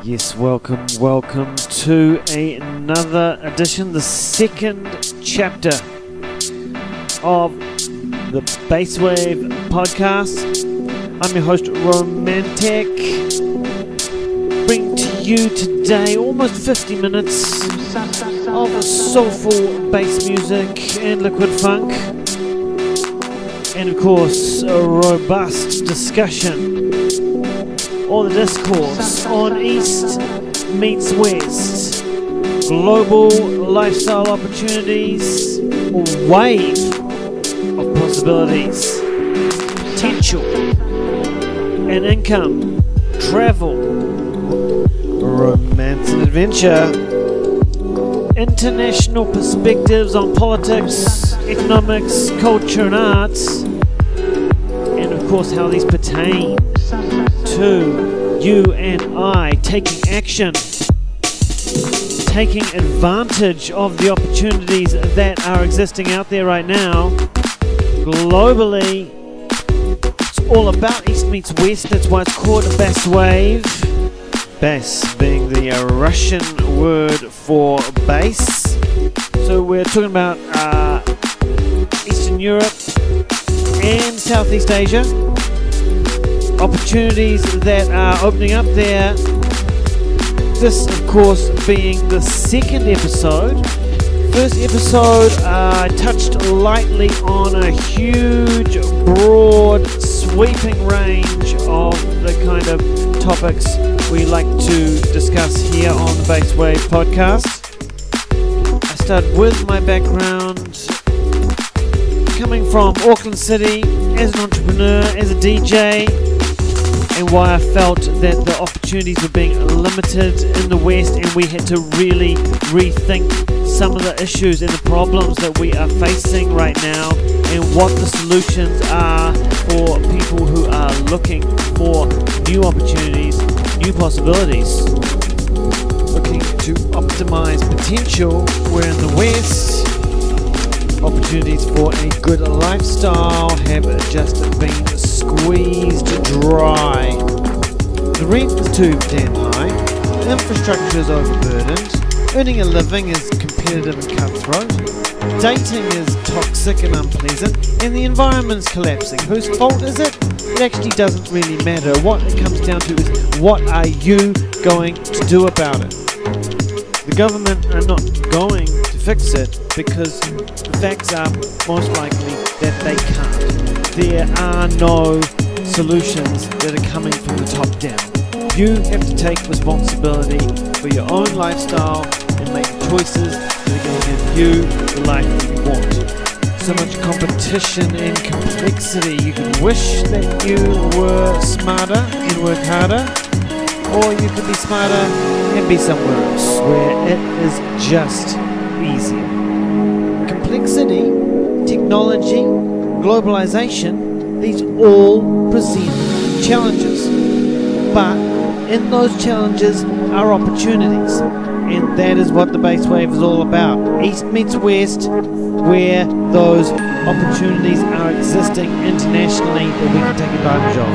Yes, welcome to another edition, the second chapter of the 6acwave podcast. I'm your host, Romantic, bringing to you today almost 50 minutes of soulful bass music and liquid funk, and of course a robust discussion or the discourse on East meets West, global lifestyle opportunities, a wave of possibilities, potential and income, travel, romance and adventure, international perspectives on politics, economics, culture and arts, and of course how these pertain to you and I taking action, taking advantage of the opportunities that are existing out there right now. Globally, it's all about East meets West. That's why it's called 6acwave. Bass being the Russian word for bass. So we're talking about Eastern Europe and Southeast Asia. Opportunities that are opening up there. This, of course, being the second episode. First episode, I touched lightly on a huge, broad, sweeping range of the kind of topics we like to discuss here on the 6acwave podcast. I started with my background coming from Auckland City as an entrepreneur, as a DJ, and why I felt that the opportunities were being limited in the West and we had to really rethink some of the issues and the problems that we are facing right now and what the solutions are for people who are looking for new opportunities, new possibilities, looking to optimize potential, where in the West opportunities for a good lifestyle have just been squeezed dry. The rent is too damn high, the infrastructure is overburdened, earning a living is competitive and cutthroat, dating is toxic and unpleasant, and the environment's collapsing. Whose fault is it? It actually doesn't really matter. What it comes down to is, what are you going to do about it? The government are not going to fix it because the facts are most likely that they can't. There are no solutions that are coming from the top down. You have to take responsibility for your own lifestyle and make choices that are going to give you the life that you want. So much competition and complexity. You can wish that you were smarter and work harder, or you could be smarter and be somewhere else where it is just easier. Complexity, technology, globalization, these all present challenges. But in those challenges are opportunities. And that is what the 6acwave is all about. East meets West, where those opportunities are existing internationally that we can take advantage of.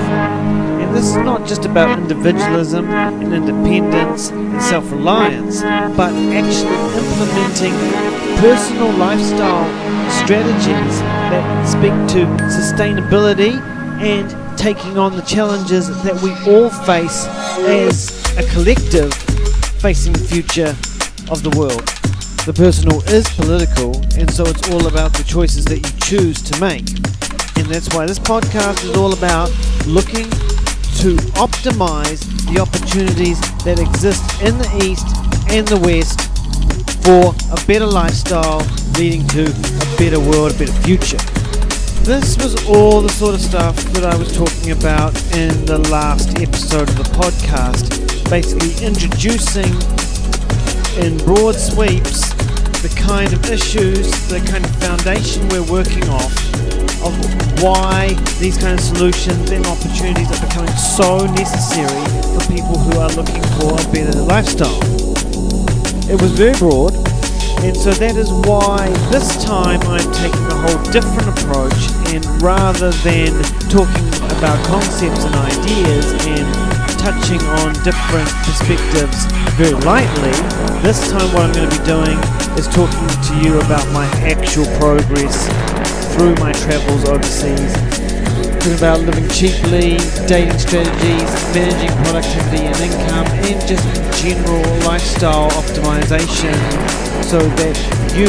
And this is not just about individualism and independence and self-reliance, but actually implementing personal lifestyle strategies that speak to sustainability and taking on the challenges that we all face as a collective facing the future of the world. The personal is political, and so it's all about the choices that you choose to make. And that's why this podcast is all about looking to optimize the opportunities that exist in the East and the West for a better lifestyle leading to a better world, a better future. This was all the sort of stuff that I was talking about in the last episode of the podcast, basically introducing in broad sweeps the kind of issues, the kind of foundation we're working off of why these kind of solutions and opportunities are becoming so necessary for people who are looking for a better lifestyle. It was very broad, and so that is why this time I'm taking a whole different approach, and rather than talking about concepts and ideas and touching on different perspectives very lightly, this time what I'm going to be doing is talking to you about my actual progress through my travels overseas. Talking about living cheaply, dating strategies, managing productivity and income, and just general lifestyle optimization so that you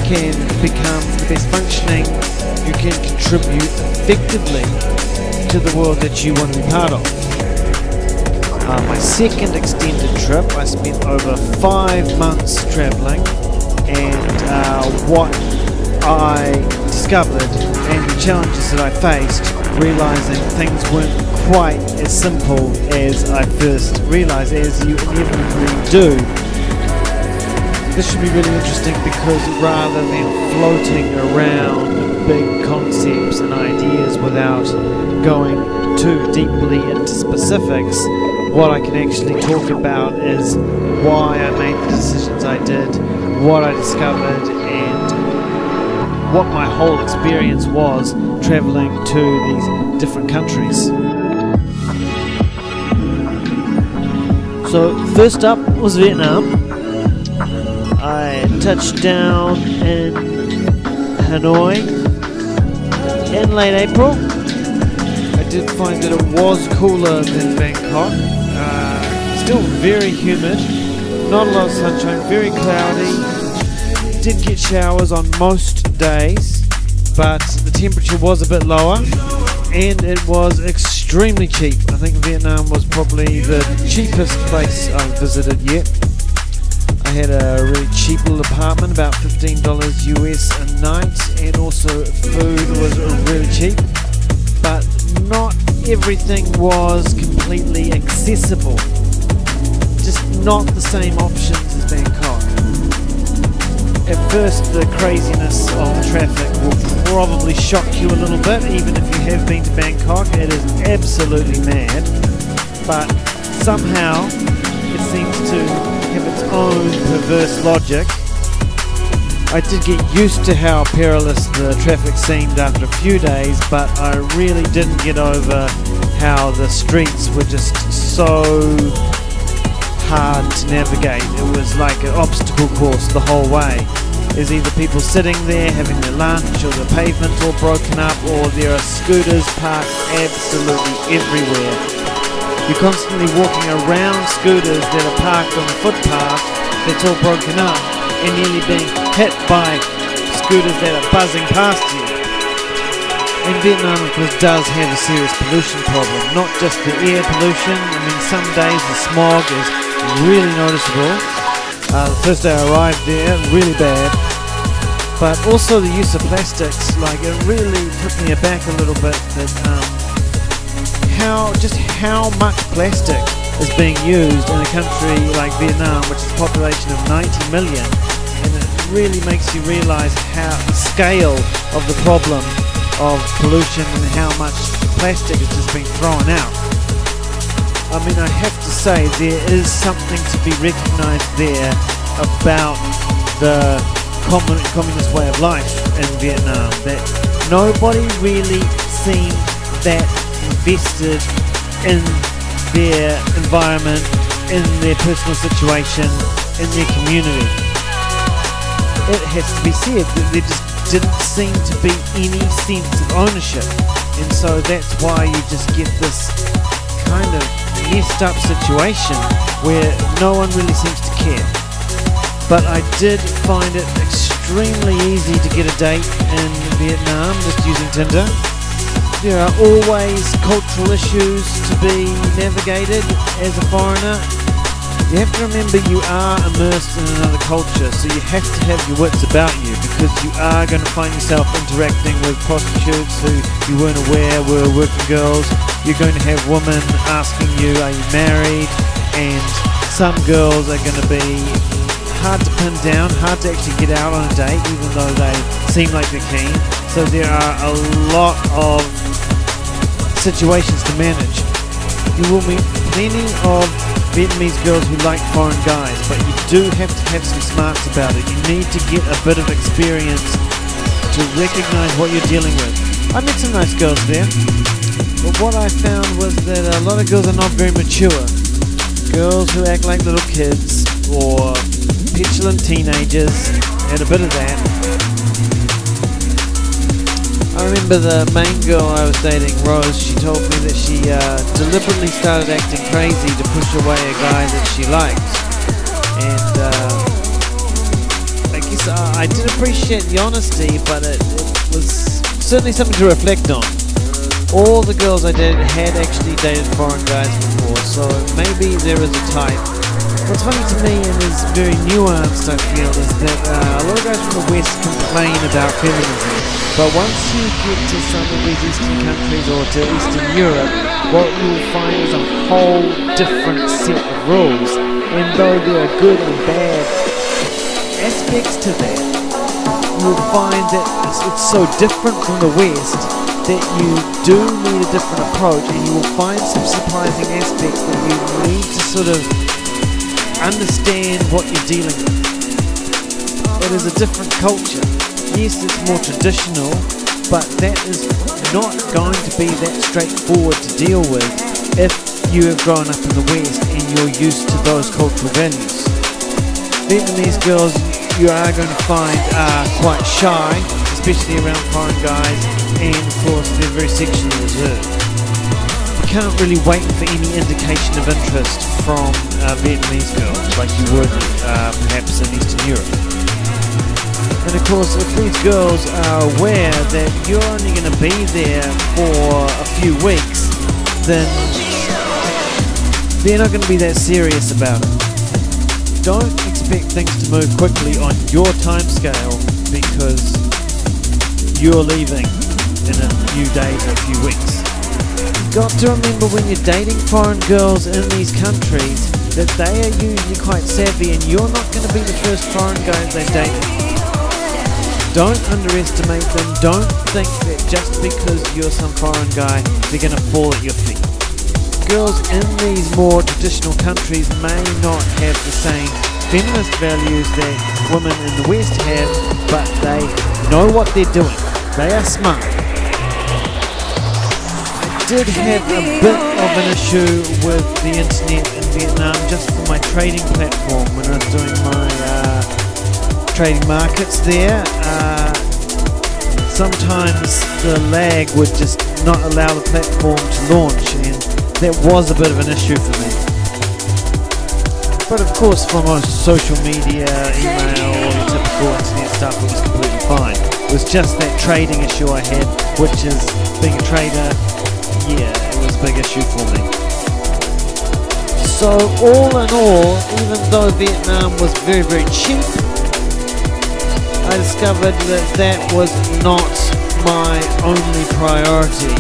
can become the best functioning, you can contribute effectively to the world that you want to be part of. My second extended trip, I spent over 5 months traveling, and what I discovered and the challenges that I faced, realizing things weren't quite as simple as I first realized, as you inevitably do. This should be really interesting because rather than floating around big concepts and ideas without going too deeply into specifics, what I can actually talk about is why I made the decisions I did, what I discovered, and what my whole experience was traveling to these different countries. So first up was Vietnam. I touched down in Hanoi in late April. I did find that it was cooler than Bangkok. Still very humid, not a lot of sunshine, very cloudy. Did get showers on most days, but the temperature was a bit lower and it was extremely cheap. I think Vietnam was probably the cheapest place I've visited yet. I had a really cheap little apartment, about $15 US a night, and also food was really cheap, but not everything was completely accessible. Just not the same options as Bangkok. At first, the craziness of the traffic will probably shock you a little bit, even if you have been to Bangkok. It is absolutely mad, but somehow it seems to have its own perverse logic. I did get used to how perilous the traffic seemed after a few days, but I really didn't get over how the streets were just so hard to navigate. It was like an obstacle course the whole way. There's either people sitting there having their lunch, or the pavement's all broken up, or there are scooters parked absolutely everywhere. You're constantly walking around scooters that are parked on the footpath that's all broken up, and nearly being hit by scooters that are buzzing past you. And Vietnam, of course, does have a serious pollution problem, not just the air pollution. I mean, some days the smog is really noticeable. The first day I arrived there, really bad. But also the use of plastics, like it really took me aback a little bit that how much plastic is being used in a country like Vietnam, which is a population of 90 million. And it really makes you realize how the scale of the problem of pollution and how much plastic is just being thrown out. I mean, I have to say there is something to be recognized there about the communist way of life in Vietnam, that nobody really seemed that invested in their environment, in their personal situation, in their community. It has to be said that there just didn't seem to be any sense of ownership, and so that's why you just get this kind of messed up situation where no one really seems to care. But I did find it extremely easy to get a date in Vietnam just using Tinder. There are always cultural issues to be navigated as a foreigner. You have to remember you are immersed in another culture, so you have to have your wits about you, because you are going to find yourself interacting with prostitutes who you weren't aware were working girls. You're going to have women asking you, are you married? And some girls are going to be hard to pin down, hard to actually get out on a date, even though they seem like they're keen. So there are a lot of situations to manage. You will meet plenty of Vietnamese girls who like foreign guys, but you do have to have some smarts about it. You need to get a bit of experience to recognize what you're dealing with. I met some nice girls there, But what I found was that a lot of girls are not very mature. Girls who act like little kids or petulant teenagers, and a bit of that. I remember the main girl I was dating, Rose, she told me that she deliberately started acting crazy to push away a guy that she liked. And I guess I did appreciate the honesty, but it was certainly something to reflect on. All the girls I dated had actually dated foreign guys before, so maybe there is a type. What's funny to me and is very nuanced, I feel, is that a lot of guys from the West complain about feminism. But once you get to some of these Eastern countries or to Eastern Europe, what you'll find is a whole different set of rules. And though there are good and bad aspects to that, you'll find that it's so different from the West that you do need a different approach, and you will find some surprising aspects that you need to sort of understand what you're dealing with. It is a different culture. Yes, it's more traditional, but that is not going to be that straightforward to deal with if you have grown up in the West and you're used to those cultural values. Vietnamese girls you are going to find are quite shy, especially around foreign guys, and of course they're very sexually reserved. You can't really wait for any indication of interest from Vietnamese girls like you would perhaps in Eastern Europe. And of course, if these girls are aware that you're only going to be there for a few weeks, then they're not going to be that serious about it. Don't expect things to move quickly on your time scale because you're leaving in a few days or a few weeks. You've got to remember when you're dating foreign girls in these countries that they are usually quite savvy, and you're not going to be the first foreign guys they've dated. Don't underestimate them. Don't think that just because you're some foreign guy, they're going to fall at your feet. Girls in these more traditional countries may not have the same feminist values that women in the West have, but they know what they're doing. They are smart. I did have a bit of an issue with the internet in Vietnam just for my trading platform when I was doing my trading markets there. Sometimes the lag would just not allow the platform to launch, and that was a bit of an issue for me. But of course, for most social media, email, all the typical internet stuff, it was completely fine. It was just that trading issue I had, which is being a trader, yeah, it was a big issue for me. So all in all, even though Vietnam was very, very cheap, I discovered that that was not my only priority,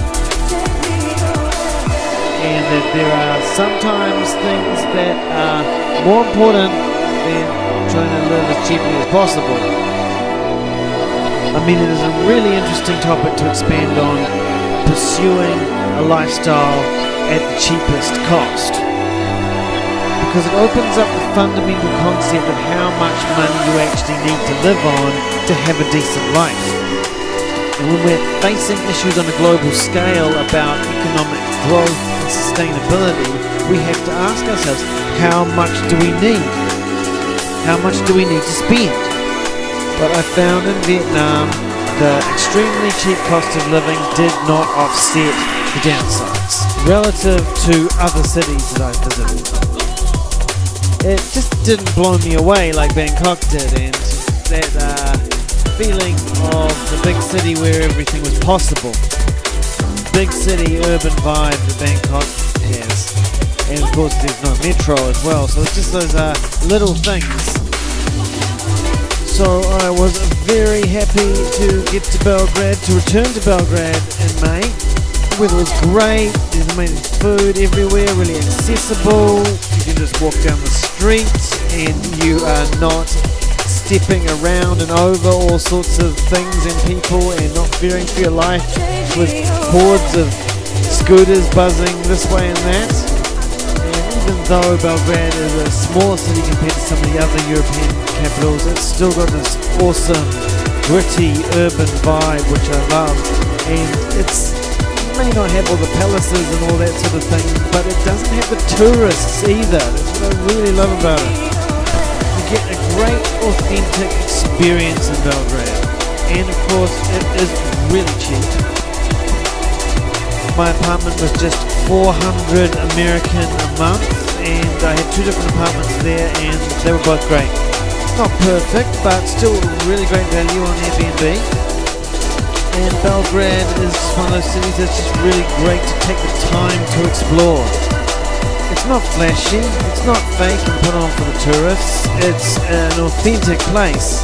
and that there are sometimes things that are more important than trying to live as cheaply as possible. I mean, it is a really interesting topic to expand on, pursuing a lifestyle at the cheapest cost, because it opens up the fundamental concept of how much money you actually need to live on to have a decent life. And when we're facing issues on a global scale about economic growth and sustainability, we have to ask ourselves, how much do we need? How much do we need to spend? But I found in Vietnam, the extremely cheap cost of living did not offset the downsides relative to other cities that I visited. It just didn't blow me away like Bangkok did, and that feeling of the big city where everything was possible. Big city urban vibe that Bangkok has. And of course there's no metro as well, so it's just those little things. So I was very happy to get to Belgrade, to return to Belgrade in May. The weather was great, there's amazing food everywhere, really accessible. You can just walk down the street and you are not stepping around and over all sorts of things and people and not fearing for your life with hordes of scooters buzzing this way and that. And even though Belgrade is a smaller city compared to some of the other European capitals, it's still got this awesome, gritty, urban vibe which I love. And it's may not have all the palaces and all that sort of thing, but it doesn't have the tourists either. That's what I really love about it. You get a great authentic experience in Belgrade, and of course it is really cheap. My apartment was just 400 American a month, and I had 2 different apartments there, and they were both great. Not perfect, but still really great value on Airbnb. And Belgrade is one of those cities that's just really great to take the time to explore. It's not flashy, it's not fake and put on for the tourists. It's an authentic place,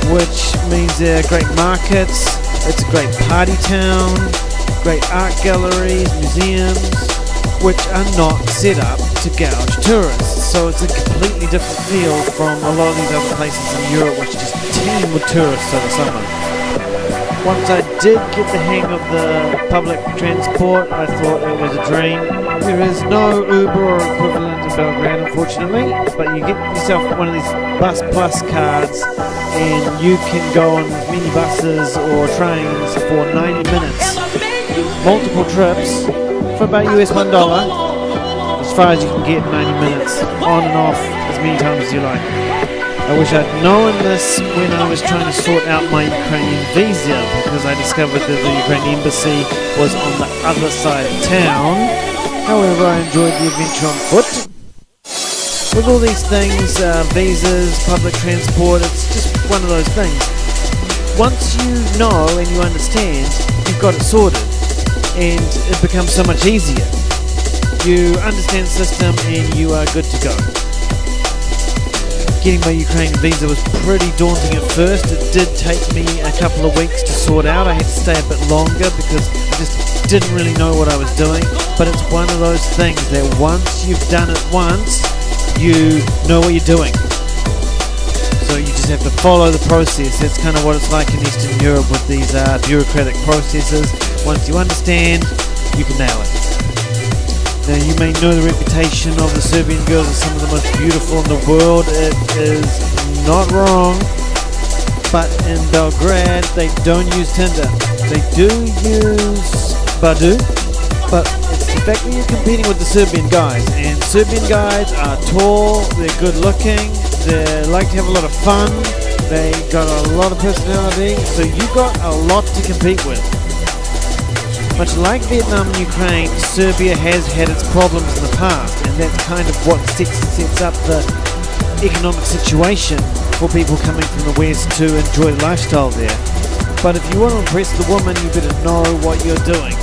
which means there are great markets, it's a great party town, great art galleries, museums, which are not set up to gouge tourists. So it's a completely different feel from a lot of these other places in Europe which just teem with tourists over summer. Once I did get the hang of the public transport, I thought it was a dream. There is no Uber or equivalent in Belgrade, unfortunately, but you get yourself one of these Bus Plus cards and you can go on mini buses or trains for 90 minutes. Multiple trips for about US $1, as far as you can get 90 minutes, on and off as many times as you like. I wish I'd known this when I was trying to sort out my Ukrainian visa, because I discovered that the Ukrainian embassy was on the other side of town. However, I enjoyed the adventure on foot. With all these things, visas, public transport, it's just one of those things. Once you know and you understand, you've got it sorted, and it becomes so much easier. You understand the system and you are good to go. Getting my Ukrainian visa was pretty daunting at first. It did take me a couple of weeks to sort out. I had to stay a bit longer because I just didn't really know what I was doing. But it's one of those things that once you've done it once, you know what you're doing. So you just have to follow the process. That's kind of what it's like in Eastern Europe with these bureaucratic processes. Once you understand, you can nail it. Now, you may know the reputation of the Serbian girls as some of the most beautiful in the world. It is not wrong, but in Belgrade they don't use Tinder. They do use Badoo, but it's the fact that you're competing with the Serbian guys, and Serbian guys are tall, they're good looking, they like to have a lot of fun, they got a lot of personality, so you got a lot to compete with. Much like Vietnam and Ukraine, Serbia has had its problems in the past, and that's kind of what sets up the economic situation for people coming from the West to enjoy the lifestyle there. But if you want to impress the woman, you better know what you're doing.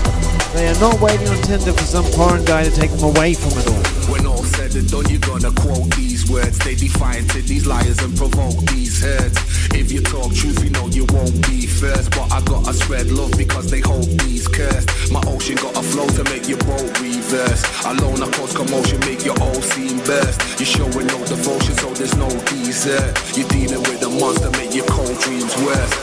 They are not waiting on Tinder for some foreign guy to take them away from it all. When all said and done, you're gonna quote these words. They define to these liars and provoke these herds. If you talk truth, you know you won't be first. But I gotta spread love because they hope these cursed. My ocean got a flow to make your boat reverse. Alone, I cause commotion, make your whole scene burst. You're showing no devotion, so there's no desert. You're dealing with a monster, make your cold dreams worse.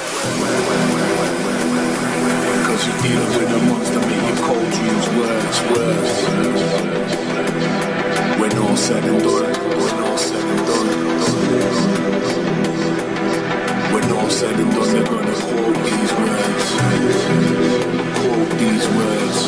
Cause you're dealing with a monster, make your cold dreams worse. When all said and done, when all said and done, when all said and done, they're gonna quote these words. Quote these words.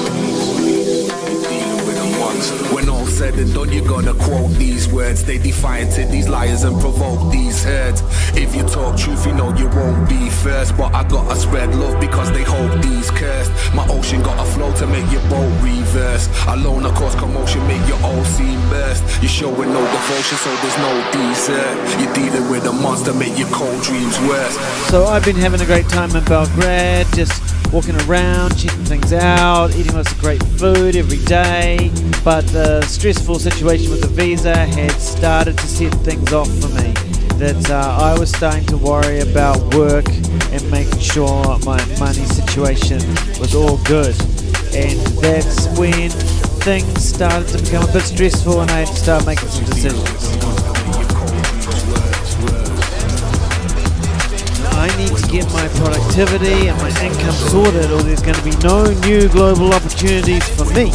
You're dealing with a monster. When all said and done, you're gonna quote these words. They defy to these liars and provoke these herds. If you talk truth, you know you won't be first. But I gotta spread love because they hope these cursed. My ocean got a flow to make your boat reverse. Alone, I cause commotion, make your whole scene burst. You're showing no devotion, so there's no desert. You're dealing with a monster, make your cold dreams worse. So I've been having a great time in Belgrade, just walking around, checking things out, eating lots of great food every day. But the stressful situation with the visa had started to set things off for me. That I was starting to worry about work and making sure my money situation was all good. And that's when things started to become a bit stressful and I had to start making some decisions. I need to get my productivity and my income sorted, or there's going to be no new global opportunities for me.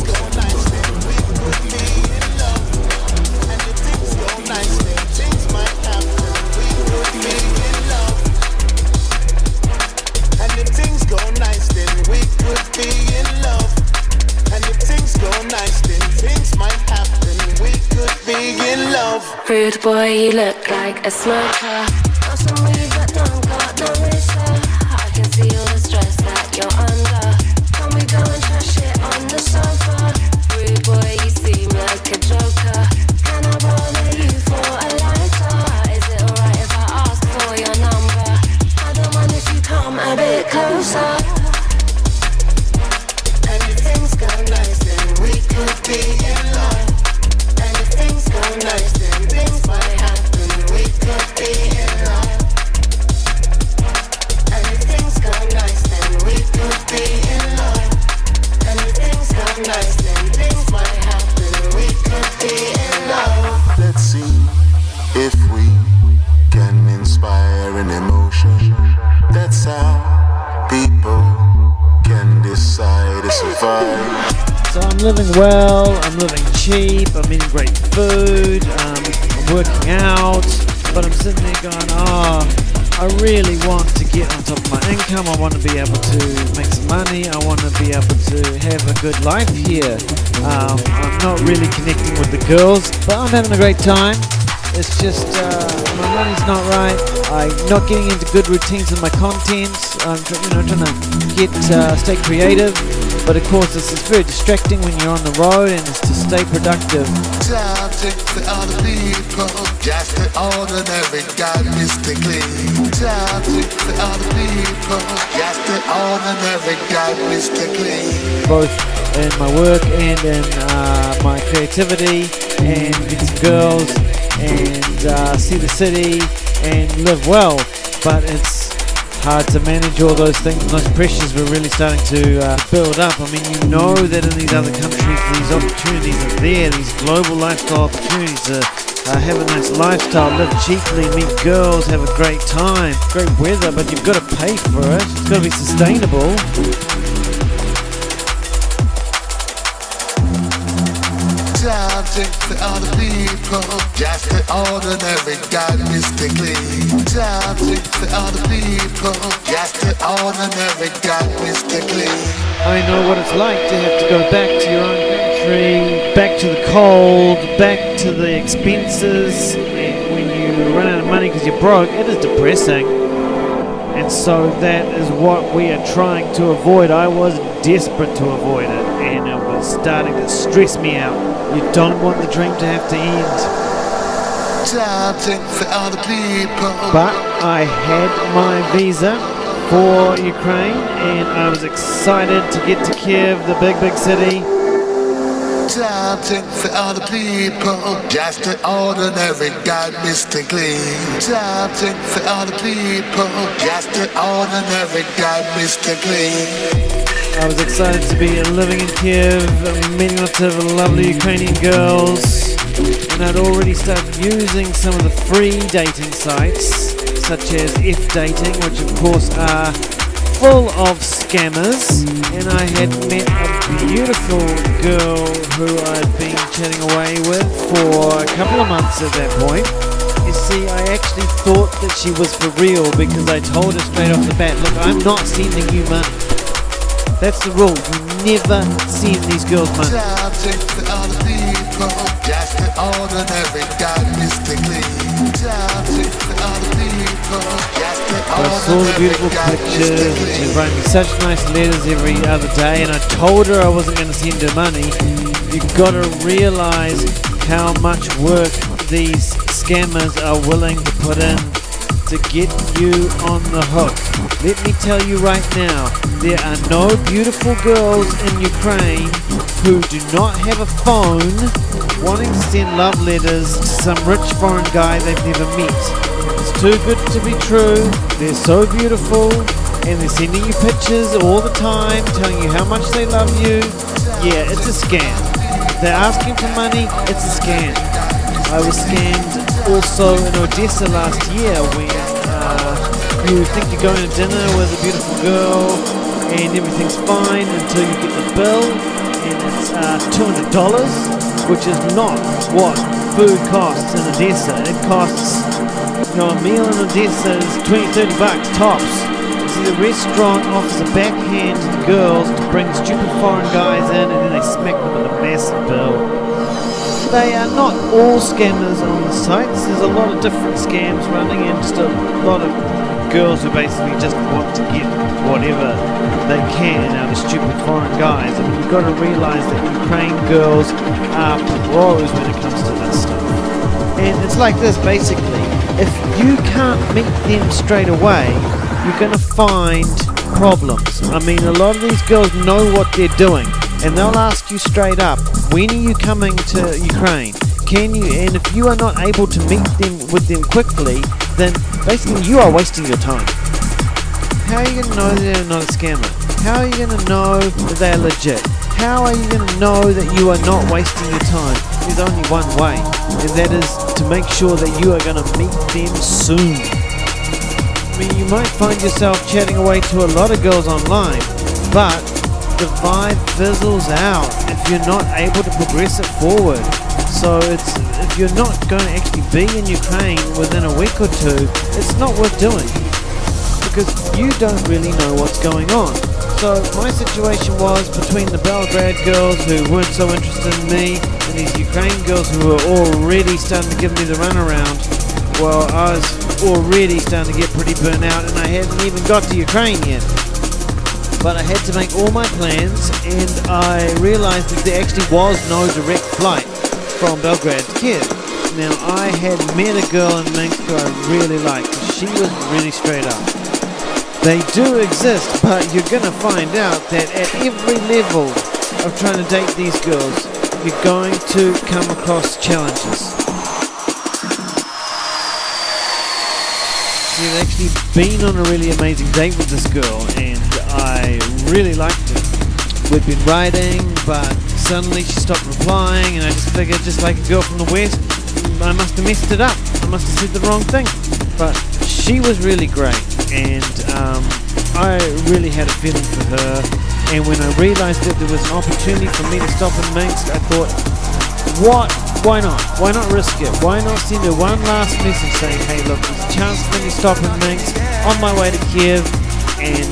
Rude boy, you look like a smoker. Got some weed but don't got no razor. I can see all the stress that you're under. Can we go and trash it on the sofa? Rude boy, you seem like a joker. Can I bother you for a lighter? Is it alright if I ask for your number? I don't mind if you come a bit closer. And if things go nice, then we could be in love. And if things go nice, then things might happen. We could be in love. And if things go nice, then we could be in love. And if things go nice, then things might happen. We could be in love. Let's see if we can inspire an emotion. That's how people can decide to survive. So I'm living well, I'm living cheap, I'm eating great food, I'm working out, but I'm sitting there going, I really want to get on top of my income, I want to be able to make some money, I want to be able to have a good life here. I'm not really connecting with the girls, but I'm having a great time. It's just my money's not right. I'm not getting into good routines in my content. I'm trying to stay creative, but of course this is very distracting when you're on the road and it's to stay productive. Time for other people, just the ordinary guy mystically. Time for other people, just the ordinary guy mystically. Both in my work and in my creativity, and meet some girls and see the city and live well, but it's hard to manage all those things and those pressures were really starting to build up. I mean, you know that in these other countries these opportunities are there, these global lifestyle opportunities to have a nice lifestyle, live cheaply, meet girls, have a great time, great weather, but you've got to pay for it. It's got to be sustainable. Time for other people, just the ordinary guy mystically. Time for other people, just the ordinary guy mystically. I know what it's like to have to go back to your own country, back to the cold, back to the expenses, and when you run out of money because you're broke, it is depressing. And so that is what we are trying to avoid. I was desperate to avoid it, and it was starting to stress me out. You don't want the dream to have to end. Time for other people. But I had my visa for Ukraine, and I was excited to get to Kiev, the big city. Time for other people, just the ordinary guy mystically. Time for other people, just the ordinary guy mystically. I was excited to be living in Kiev, meeting lots of lovely Ukrainian girls, and I'd already started using some of the free dating sites, such as F-Dating, which of course are full of scammers, and I had met a beautiful girl who I'd been chatting away with for a couple of months at that point. You see, I actually thought that she was for real because I told her straight off the bat, look, I'm not sending you money. That's the rule. You never send these girls money. For other people, just the ordinary guy mystically. For other people, just the I saw the beautiful pictures, and she was writing me such nice letters every other day, and I told her I wasn't going to send her money. You've got to realize how much work these scammers are willing to put in to get you on the hook. Let me tell you right now, there are no beautiful girls in Ukraine who do not have a phone wanting to send love letters to some rich foreign guy they've never met. It's too good to be true. They're so beautiful and they're sending you pictures all the time telling you how much they love you. Yeah, it's a scam. They're asking for money, it's a scam. I was scammed also in Odessa last year when you think you're going to dinner with a beautiful girl and everything's fine until you get the bill and it's $200, which is not what food costs in Odessa. It costs, a meal in Odessa is $20-30 tops. See, the restaurant offers a backhand to the girls to bring stupid foreign guys in, and then they smack them with a massive bill. they are not all scammers on the sites. There's a lot of different scams running, and just a lot of girls who basically just want to get whatever they can out of stupid foreign guys. I mean, you've got to realize that Ukraine girls are pros when it comes to this stuff. And it's like this, basically. If you can't meet them straight away, you're going to find problems. I mean, a lot of these girls know what they're doing, and they'll ask you straight up, when are you coming to Ukraine? Can you? And if you are not able to meet them with them quickly, then basically you are wasting your time. How are you going to know they're not a scammer? How are you going to know that they're legit? How are you going to know that you are not wasting your time? There's only one way, and that is to make sure that you are going to meet them soon. I mean, you might find yourself chatting away to a lot of girls online, but the vibe fizzles out if you're not able to progress it forward. So if you're not going to actually be in Ukraine within a week or two, it's not worth doing, because you don't really know what's going on. So my situation was between the Belgrade girls who weren't so interested in me and these Ukraine girls who were already starting to give me the runaround. Well, I was already starting to get pretty burnt out, and I hadn't even got to Ukraine yet. But I had to make all my plans, and I realized that there actually was no direct flight from Belgrade to Kiev. Now, I had met a girl in Minsk who I really liked. She was really straight up. They do exist, but you're going to find out that at every level of trying to date these girls, you're going to come across challenges. We've actually been on a really amazing date with this girl, and I really liked her. We'd been writing, but suddenly she stopped replying, and I just figured, just like a girl from the West, I must have messed it up. I must have said the wrong thing. But she was really great, and I really had a feeling for her. And when I realized that there was an opportunity for me to stop in Minsk, I thought, why not? Why not risk it? Why not send her one last message saying, hey, look, there's a chance for me to stop in Minsk on my way to Kiev. And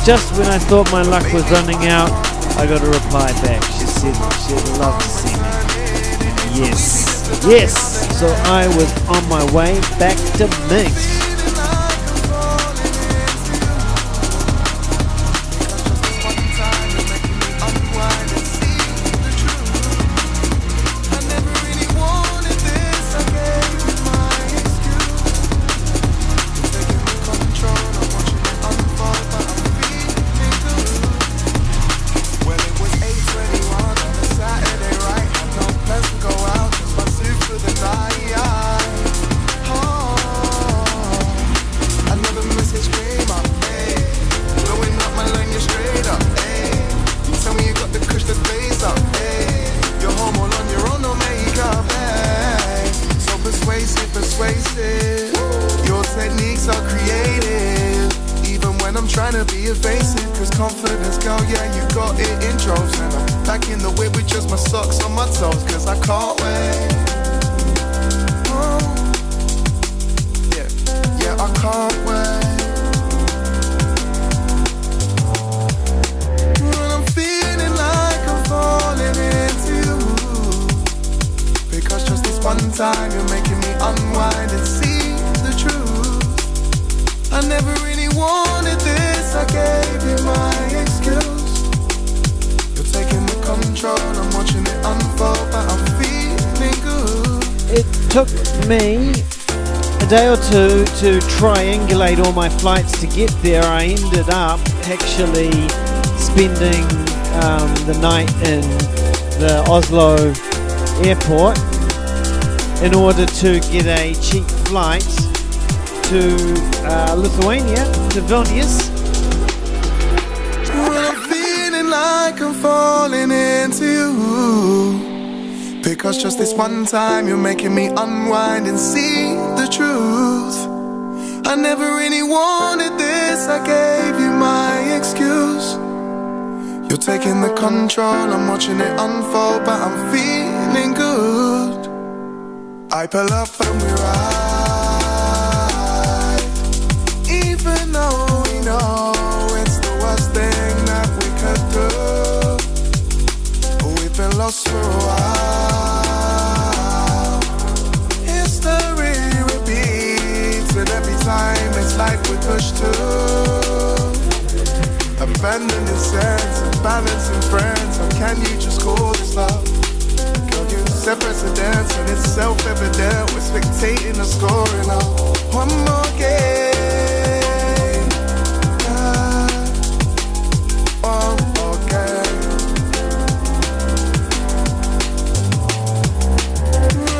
just when I thought my luck was running out, I got a reply back. She said she'd love to see me. Yes. So I was on my way back to Minsk. Your techniques are creative, even when I'm trying to be evasive. Cause confidence, girl, yeah, you got it in droves. And I'm back in the whip with just my socks on my toes, cause I can't wait. Yeah, I can't wait. When I'm feeling like I'm falling into you, because just this one time you're making me unwind and see the truth. I never really wanted this, I gave you my excuse. You're taking the control, I'm watching it unfold, but I'm feeling good. It took me a day or two to triangulate all my flights to get there. I ended up actually spending the night in the Oslo airport in order to get a cheap flight to Lithuania, to Vilnius. When I'm feeling like I'm falling into you, because just this one time you're making me unwind and see the truth. I never really wanted this, I gave you my excuse. You're taking the control, I'm watching it unfold, but I'm feeling good. I pull up and we ride, even though we know it's the worst thing that we could do. We've been lost for a while. time, it's like we're pushed to abandoning sense and balancing friends. How can you just call this love? Girl, you set precedence and it's self-evident. We're spectating the scoring of one more game. One more game.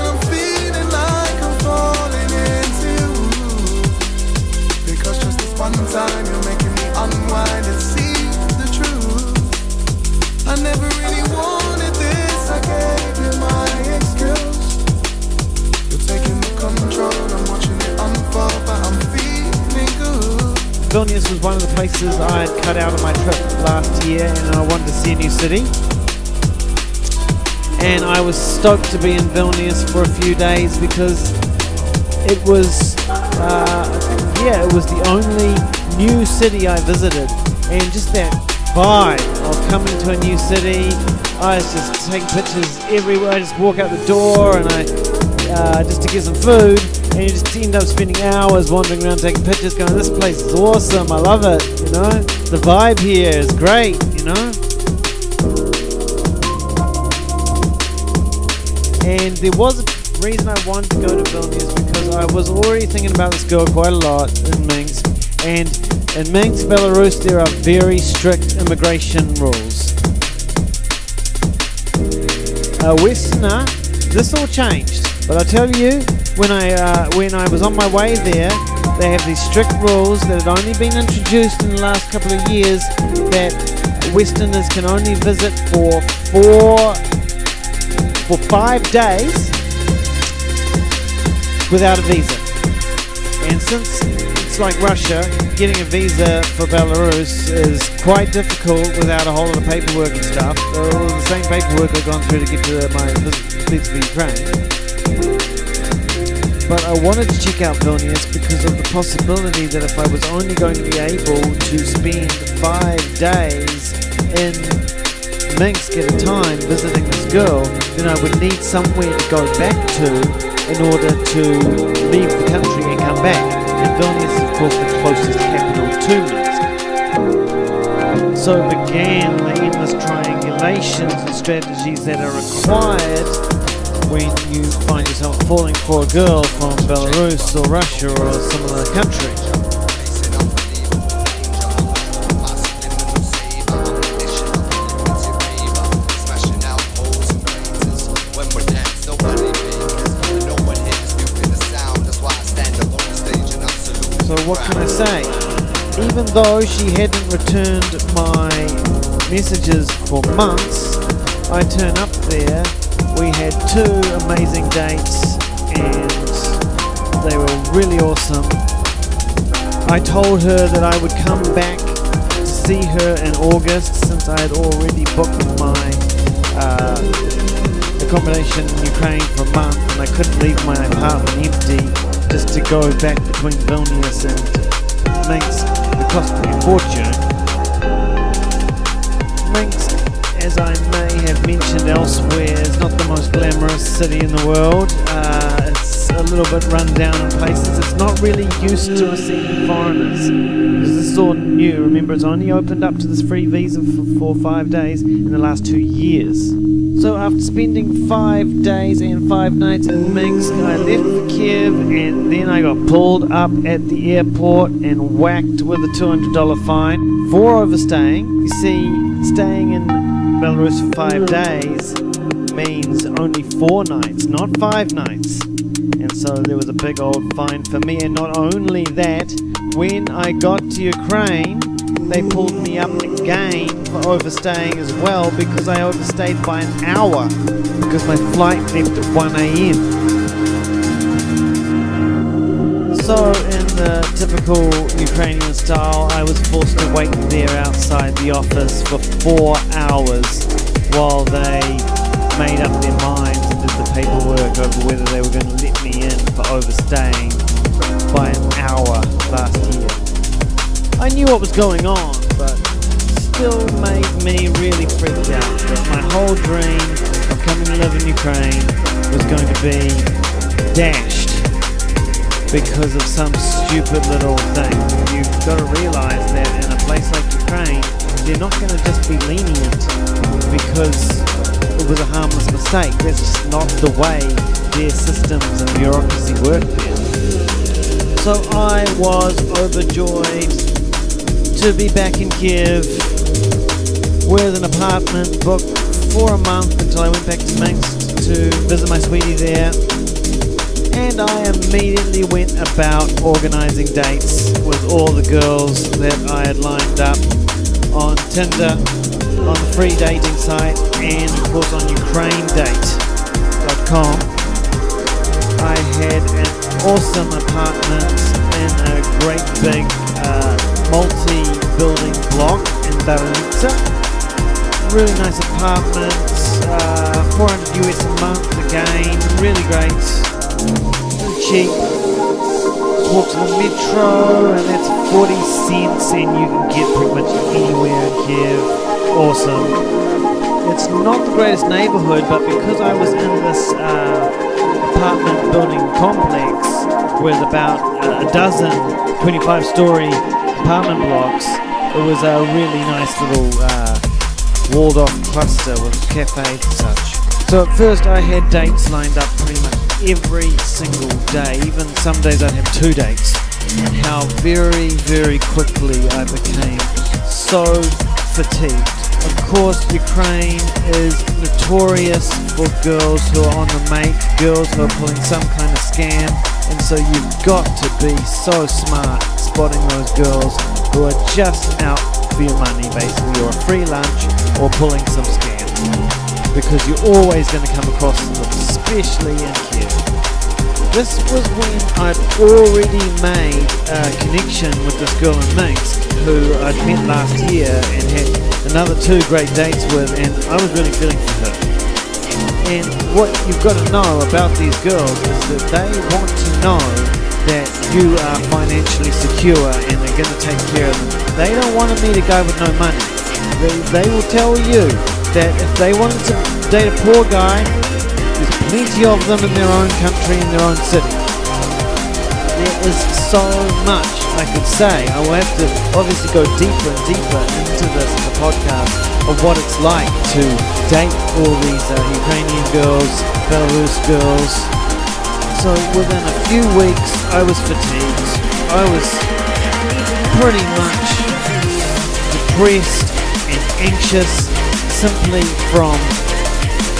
I'm feeling like I'm falling into you, because just this one time you're making me unwind and see the truth. I never really wanted this, I gave you my excuse. You're taking the control, I'm watching it unfold, but I'm feeling good. Vilnius was one of the places I had cut out of my trip last year, and I wanted to see a new city. And I was stoked to be in Vilnius for a few days because it was, it was the only new city I visited, and just that vibe of coming to a new city. I was just taking pictures everywhere. I just walk out the door and I just to get some food, and you just end up spending hours wandering around taking pictures going, this place is awesome, I love it, you know, the vibe here is great, you know. And there was a reason I wanted to go to Vilnius, because I was already thinking about this girl quite a lot in Minsk. And in Minsk, Belarus, there are very strict immigration rules. Westerner, this all changed. But I tell you, when I was on my way there, they have these strict rules that had only been introduced in the last couple of years, that Westerners can only visit for 5 days without a visa. And since it's like Russia, getting a visa for Belarus is quite difficult without a whole lot of paperwork and stuff. All the same paperwork I've gone through to get to my visa for Ukraine. But I wanted to check out Vilnius because of the possibility that if I was only going to be able to spend 5 days in Minsk at a time visiting this girl, then I would need somewhere to go back to in order to leave the country and come back. And Vilnius is of course the closest capital to Minsk. So began the endless triangulations and strategies that are required when you find yourself falling for a girl from Belarus or Russia or some other country. So what can I say? Even though she hadn't returned my messages for months, I turn up there. We had 2 amazing dates and they were really awesome. I told her that I would come back to see her in August, since I had already booked my accommodation in Ukraine for a month, and I couldn't leave my apartment empty just to go back between Vilnius and Minsk. It cost me a fortune. Minsk, as I may have mentioned elsewhere, is not the most glamorous city in the world. It's a little bit run down in places. It's not really used to receiving foreigners, because this is all new. Remember, it's only opened up to this free visa for 5 days in the last 2 years. So after spending 5 days and 5 nights in Minsk, I left for Kiev, and then I got pulled up at the airport and whacked with a $200 fine for overstaying. You see, staying in Belarus for 5 days means only 4 nights, not 5 nights. And so there was a big old fine for me. And not only that, when I got to Ukraine, they pulled me up again for overstaying as well, because I overstayed by an hour because my flight left at 1 a.m. So in the typical Ukrainian style, I was forced to wait there outside the office for 4 hours while they made up their minds and did the paperwork over whether they were going to let me in for overstaying by an hour last year. I knew what was going on, but still made me really freaked out that my whole dream of coming to live in Ukraine was going to be dashed because of some stupid little thing. You've got to realize that in a place like Ukraine, they're not going to just be lenient because it was a harmless mistake. That's just not the way their systems and bureaucracy work there. So I was overjoyed to be back in Kiev with an apartment booked for a month until I went back to Minsk to visit my sweetie there. And I immediately went about organising dates with all the girls that I had lined up on Tinder, on the free dating site, and of course on ukrainedate.com. I had an awesome apartment in a great big multi-building block in Baranitsa. Really nice apartment, $400 US a month again, really great, really cheap. Walk to the metro and that's 40 cents and you can get pretty much anywhere in Kiev. Awesome. It's not the greatest neighborhood, but because I was in this apartment building complex with about a dozen 25-story apartment blocks, it was a really nice little walled off cluster with cafes and such. So at first I had dates lined up pretty much every single day. Even some days I'd have 2 dates. And how very, very quickly I became so fatigued. Of course, Ukraine is notorious for girls who are on the make, girls who are pulling some kind of scam, and so you've got to be so smart spotting those girls who are just out for your money, basically, or a free lunch, or pulling some scam. Because you're always going to come across them, especially in Kiev. This was when I'd already made a connection with this girl in Minsk who I'd met last year and had another 2 great dates with, and I was really feeling for her. And what you've got to know about these girls is that they want to know that you are financially secure and they're going to take care of them. They don't want to meet a guy with no money. They will tell you that if they wanted to date a poor guy, there's plenty of them in their own country, in their own city. There is so much I could say. I will have to obviously go deeper and deeper into this in the podcast of what it's like to date all these Ukrainian girls, Belarus girls. So within a few weeks I was fatigued. I was pretty much depressed and anxious simply from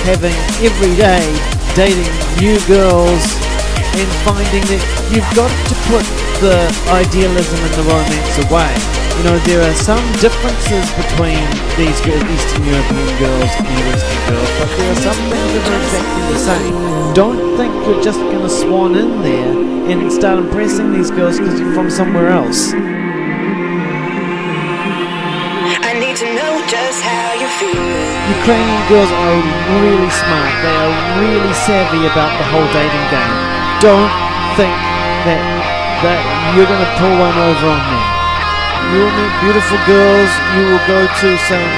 having every day dating new girls and finding that you've got to put the idealism and the romance away. You know, there are some differences between these Eastern European girls and Western girls, but there are some things that are exactly the same. Don't think you're just going to swan in there and start impressing these girls because you're from somewhere else. I need to know just how you feel. Ukrainian girls are really smart. They are really savvy about the whole dating game. Don't think that you're going to pull one over on them. You will meet beautiful girls. You will go to some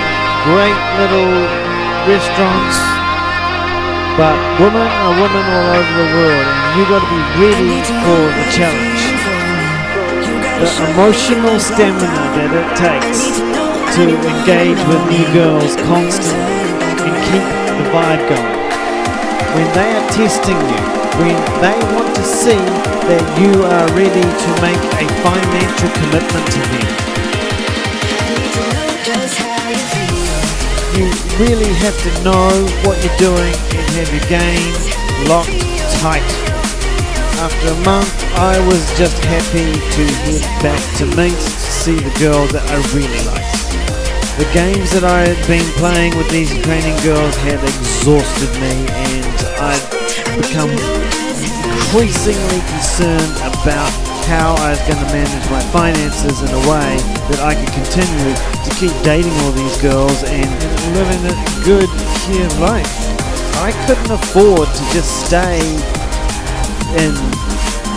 great little restaurants. But women are women all over the world, and you've got to be ready for the challenge. The emotional stamina that it takes to engage with new girls constantly and keep the vibe going. When they are testing you, when they want to see that you are ready to make a financial commitment to them, you really have to know what you're doing and have your game locked tight. After a month, I was just happy to head back to Minsk to see the girl that I really liked. The games that I had been playing with these Ukrainian girls had exhausted me, and I'd become increasingly concerned about how I was going to manage my finances in a way that I could continue to keep dating all these girls and living a good Kiev life. I couldn't afford to just stay in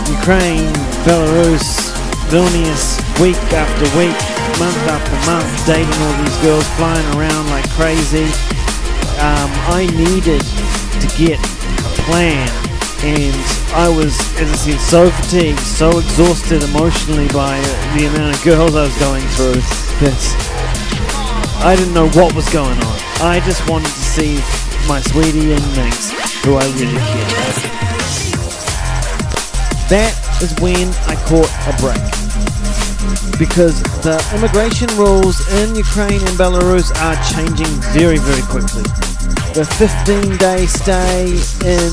Ukraine, Belarus, Vilnius week after week, month after month, dating all these girls, flying around like crazy. I needed to get a plan And I was, as I said, so fatigued, so exhausted emotionally by the amount of girls I was going through that I didn't know what was going on. I just wanted to see my sweetie and Minx, who I really cared about. That is when I caught a break. Because the immigration rules in Ukraine and Belarus are changing very, very quickly. The 15-day stay in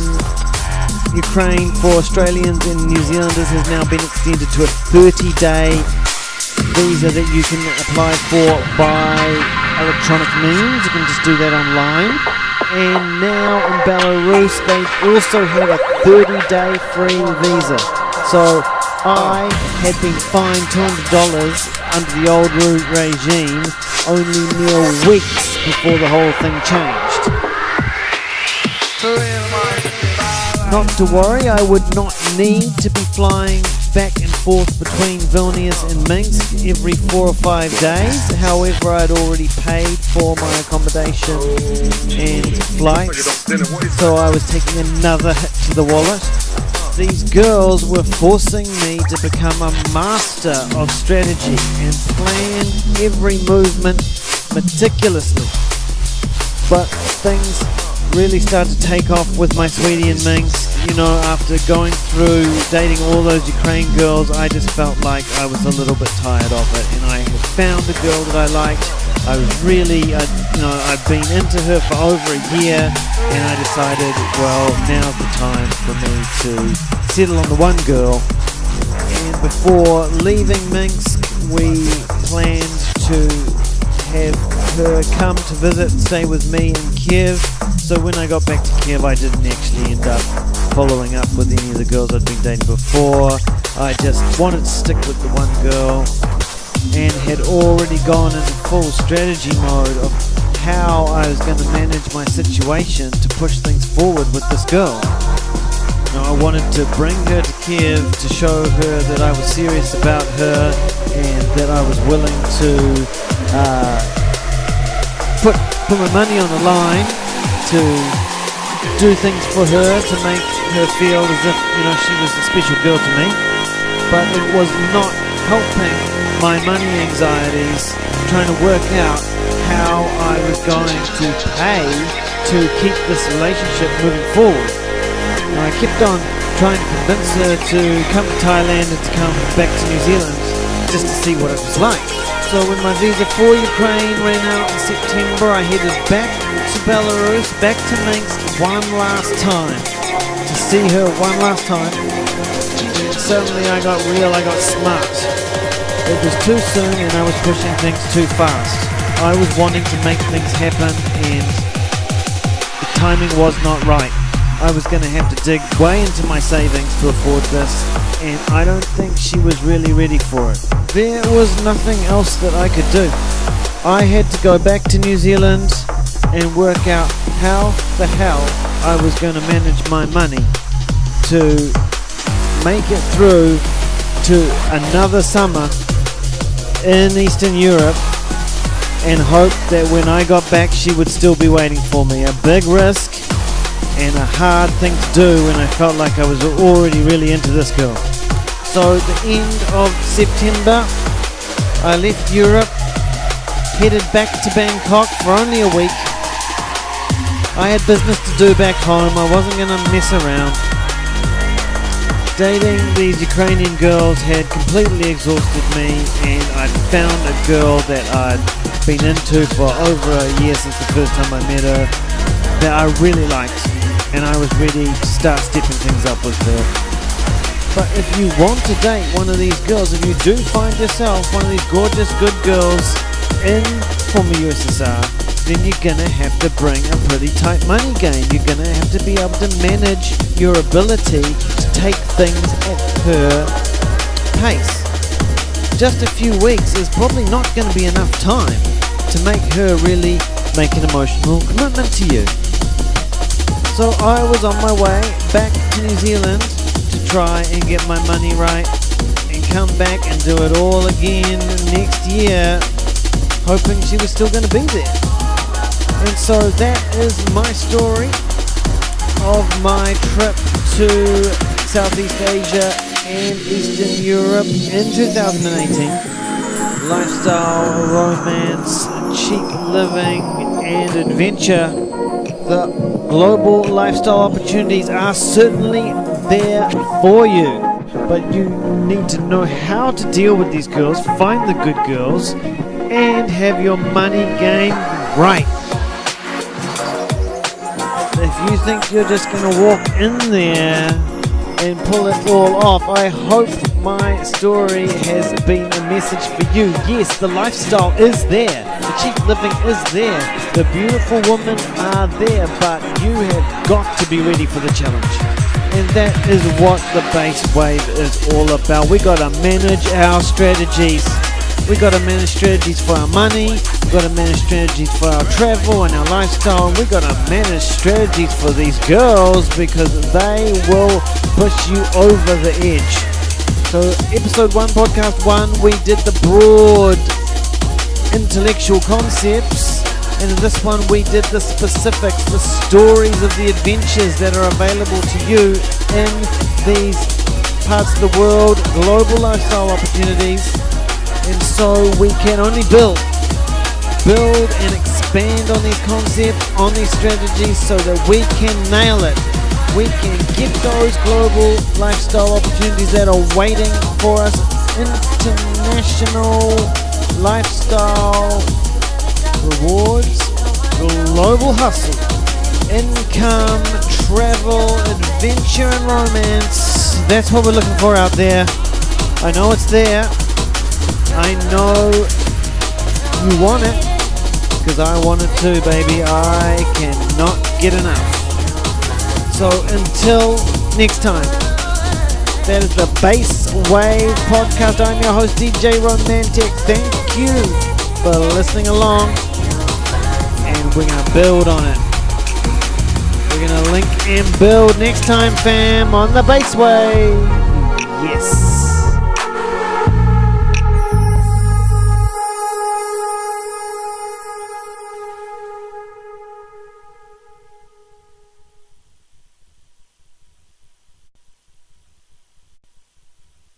Ukraine for Australians and New Zealanders has now been extended to a 30-day visa that you can apply for by electronic means. You can just do that online. And now in Belarus they also have a 30-day free visa. So I had been fined $200 under the old regime only mere weeks before the whole thing changed. Not to worry, I would not need to be flying back and forth between Vilnius and Minsk every 4 or 5 days. However, I'd already paid for my accommodation and flights, so I was taking another hit to the wallet. These girls were forcing me to become a master of strategy and plan every movement meticulously. But things really started to take off with my sweetie and Minx. You know, after going through dating all those Ukraine girls, I just felt like I was a little bit tired of it, and I had found a girl that I liked. I was really, I've been into her for over a year, and I decided, well, now's the time for me to settle on the one girl. And before leaving Minsk, we planned to have her come to visit, stay with me in Kiev. So when I got back to Kiev, I didn't actually end up following up with any of the girls I'd been dating before. I just wanted to stick with the one girl, and had already gone into full strategy mode of how I was going to manage my situation to push things forward with this girl. Now, I wanted to bring her to Kiev to show her that I was serious about her and that I was willing to put my money on the line to do things for her, to make her feel as if, she was a special girl to me. But it was not helping my money anxieties, trying to work out how I was going to pay to keep this relationship moving forward. And I kept on trying to convince her to come to Thailand and to come back to New Zealand just to see what it was like. So when my visa for Ukraine ran out in September, I headed back to Belarus, back to Minsk one last time, to see her one last time. And suddenly I got smart. It was too soon, and I was pushing things too fast. I was wanting to make things happen, and the timing was not right. I was going to have to dig way into my savings to afford this, and I don't think she was really ready for it. There was nothing else that I could do. I had to go back to New Zealand and work out how the hell I was going to manage my money to make it through to another summer in Eastern Europe, and hope that when I got back she would still be waiting for me. A big risk and a hard thing to do when I felt like I was already really into this girl. So at the end of September, I left Europe, headed back to Bangkok for only a week. I had business to do back home. I wasn't going to mess around. Dating these Ukrainian girls had completely exhausted me, and I'd found a girl that I'd been into for over a year since the first time I met her, that I really liked, and I was ready to start stepping things up with her. But if you want to date one of these girls, if you do find yourself one of these gorgeous good girls in former USSR, then you're going to have to bring a pretty tight money game. You're going to have to be able to manage your ability to take things at her pace. Just a few weeks is probably not going to be enough time to make her really make an emotional commitment to you. So I was on my way back to New Zealand to try and get my money right and come back and do it all again next year, hoping she was still going to be there. And so that is my story of my trip to Southeast Asia and Eastern Europe in 2018. Lifestyle, romance, cheap living, and adventure. The global lifestyle opportunities are certainly there for you, but you need to know how to deal with these girls, find the good girls, and have your money game right. If you think you're just going to walk in there and pull it all off, I hope my story has been a message for you. Yes, the lifestyle is there, the cheap living is there, the beautiful women are there, but you have got to be ready for the challenge. And that is what the Bass Wave is all about. We got to manage our strategies. We got to manage strategies for our money. We got to manage strategies for our travel and our lifestyle. We got to manage strategies for these girls because they will push you over the edge. So episode 1, podcast 1, we did the broad intellectual concepts, and in this one we did the specifics, the stories of the adventures that are available to you in these parts of the world, global lifestyle opportunities. And so we can only build and expand on these concepts, on these strategies, so that we can nail it. We can get those global lifestyle opportunities that are waiting for us. International lifestyle rewards, global hustle, income, travel, adventure, and romance. That's what we're looking for out there. I know it's there. I know you want it, because I want it too, baby. I cannot get enough. So until next time, that is the Bass Wave podcast. I'm your host, DJ Romantic. Thank you for listening along, and we're going to build on it. We're going to link and build next time, fam, on the Bass Wave. Yes.